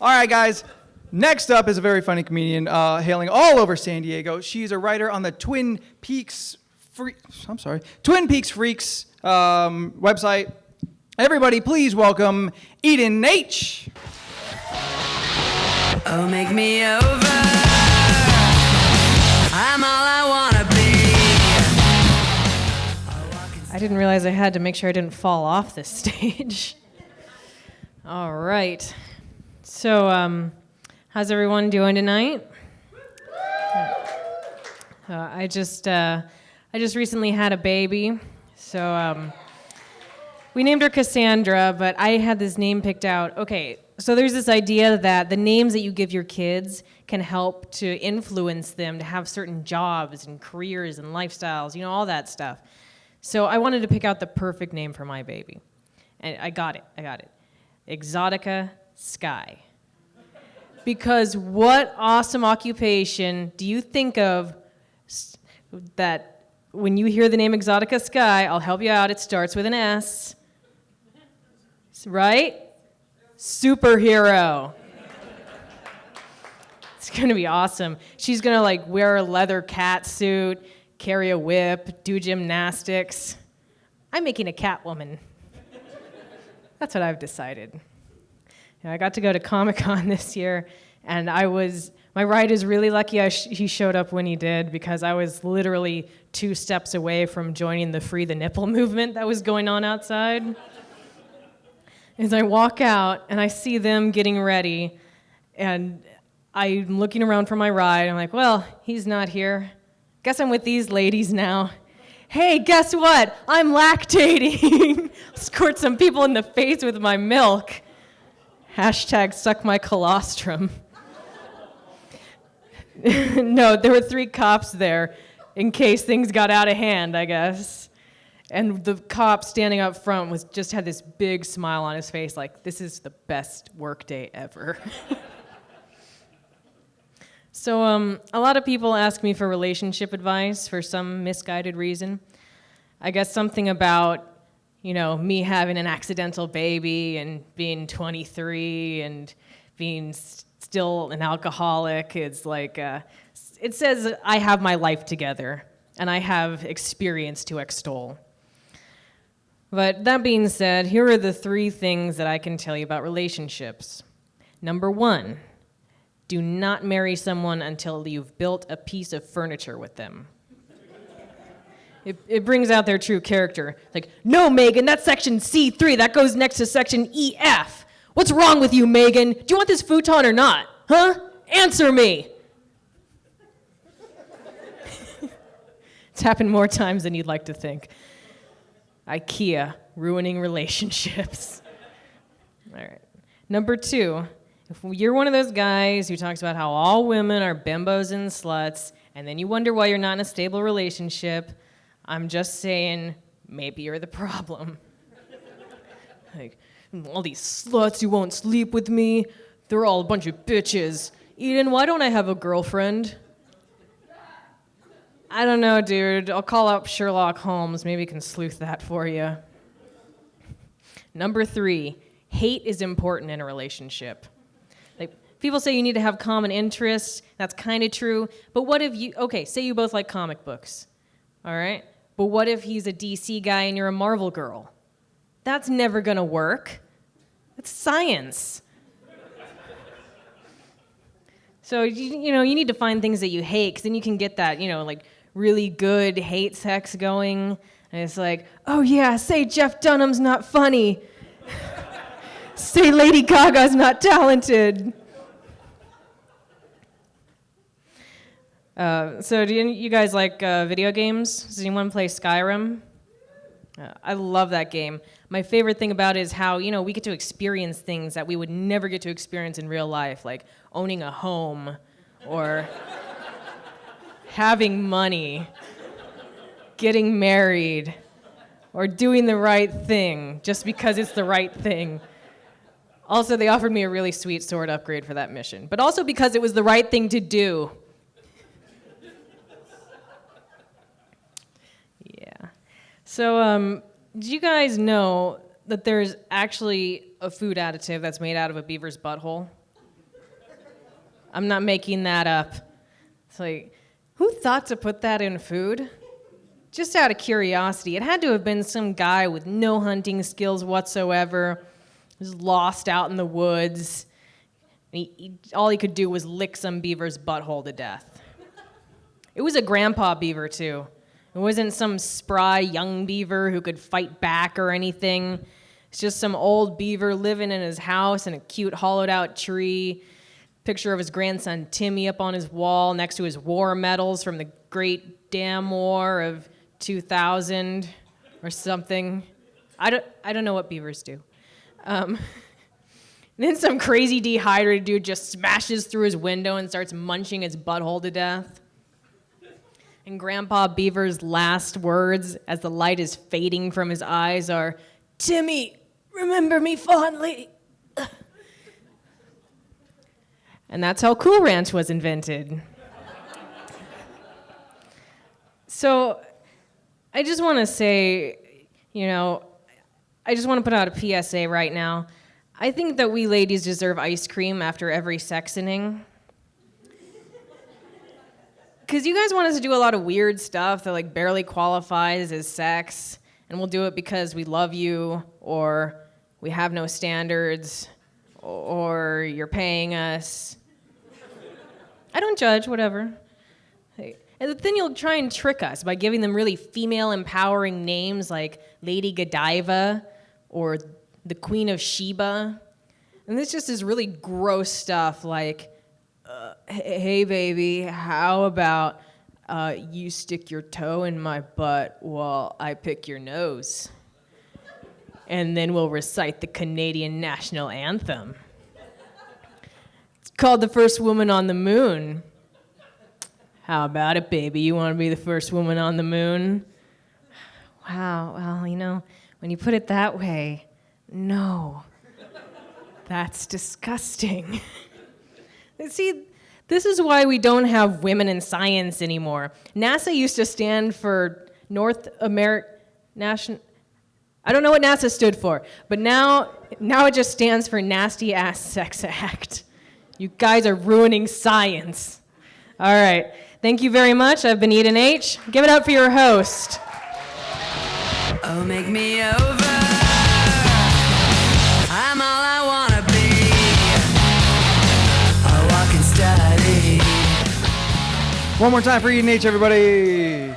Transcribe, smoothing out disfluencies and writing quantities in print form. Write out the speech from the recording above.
All right, guys. Next up is a very funny comedian hailing all over San Diego. She's a writer on the Twin Peaks Freaks website. Everybody, please welcome Eden H. Oh, make me over. I'm all I wanna be. I didn't realize I had to make sure I didn't fall off this stage. All right. So, how's everyone doing tonight? I just recently had a baby, so we named her Cassandra, but I had this name picked out. Okay, so there's this idea that the names that you give your kids can help to influence them to have certain jobs and careers and lifestyles, all that stuff. So I wanted to pick out the perfect name for my baby, and I got it. Exotica Sky. Because what awesome occupation do you think of that when you hear the name Exotica Sky? I'll help you out. It starts with an S. Right? Superhero. It's going to be awesome. She's going to wear a leather cat suit, carry a whip, do gymnastics. I'm making a Catwoman. That's what I've decided. I got to go to Comic-Con this year, and my ride is really lucky he showed up when he did, because I was literally 2 steps away from joining the Free the Nipple movement that was going on outside. As I walk out, and I see them getting ready, and I'm looking around for my ride, I'm like, well, he's not here. Guess I'm with these ladies now. Hey, guess what? I'm lactating. Squirt some people in the face with my milk. Hashtag suck my colostrum. No, there were 3 cops there in case things got out of hand, I guess. And the cop standing up front just had this big smile on his face, like, this is the best work day ever. So a lot of people ask me for relationship advice for some misguided reason. I guess something about me having an accidental baby and being 23 and being still an alcoholic. It's it says I have my life together and I have experience to extol. But that being said, here are the 3 things that I can tell you about relationships. Number 1, do not marry someone until you've built a piece of furniture with them. It brings out their true character. Like, no, Megan, that's section C3. That goes next to section EF. What's wrong with you, Megan? Do you want this futon or not? Huh? Answer me. It's happened more times than you'd like to think. IKEA, ruining relationships. All right. Number 2, if you're one of those guys who talks about how all women are bimbos and sluts, and then you wonder why you're not in a stable relationship, I'm just saying, maybe you're the problem. All these sluts who won't sleep with me, they're all a bunch of bitches. Eden, why don't I have a girlfriend? I don't know, dude. I'll call up Sherlock Holmes. Maybe he can sleuth that for you. Number 3, hate is important in a relationship. People say you need to have common interests. That's kind of true. But what if say you both like comic books, all right? But what if he's a DC guy and you're a Marvel girl? That's never gonna work. It's science. So, you need to find things that you hate, because then you can get that, really good hate sex going. And it's like, oh yeah, say Jeff Dunham's not funny. Say Lady Gaga's not talented. So do you guys like video games? Does anyone play Skyrim? I love that game. My favorite thing about it is how, we get to experience things that we would never get to experience in real life, like owning a home or having money, getting married, or doing the right thing just because it's the right thing. Also, they offered me a really sweet sword upgrade for that mission, but also because it was the right thing to do. Yeah. So, do you guys know that there's actually a food additive that's made out of a beaver's butthole? I'm not making that up. It's like, who thought to put that in food? Just out of curiosity. It had to have been some guy with no hunting skills whatsoever, was lost out in the woods. All he could do was lick some beaver's butthole to death. It was a grandpa beaver, too. It wasn't some spry young beaver who could fight back or anything. It's just some old beaver living in his house in a cute hollowed-out tree. Picture of his grandson Timmy up on his wall next to his war medals from the Great Damn War of 2000 or something. I don't know what beavers do. Then some crazy dehydrated dude just smashes through his window and starts munching his butthole to death. And Grandpa Beaver's last words as the light is fading from his eyes are, "Timmy, remember me fondly." And that's how Cool Ranch was invented. So I just want to say, I just want to put out a PSA right now. I think that we ladies deserve ice cream after every sexing. Because you guys want us to do a lot of weird stuff that like barely qualifies as sex, and we'll do it because we love you, or we have no standards, or you're paying us. I don't judge, whatever. And then you'll try and trick us by giving them really female-empowering names like Lady Godiva or the Queen of Sheba. And this just is really gross stuff like, hey, baby, how about you stick your toe in my butt while I pick your nose? And then we'll recite the Canadian national anthem. It's called The First Woman on the Moon. How about it, baby? You want to be the first woman on the moon? Wow, well, when you put it that way, no. That's disgusting. See, this is why we don't have women in science anymore. NASA used to stand for North American National... I don't know what NASA stood for, but now it just stands for Nasty Ass Sex Act. You guys are ruining science. All right. Thank you very much. I've been Eden H. Give it up for your host. Oh, make me over. I'm all I wanna be. A walking study. One more time for Eden H, everybody.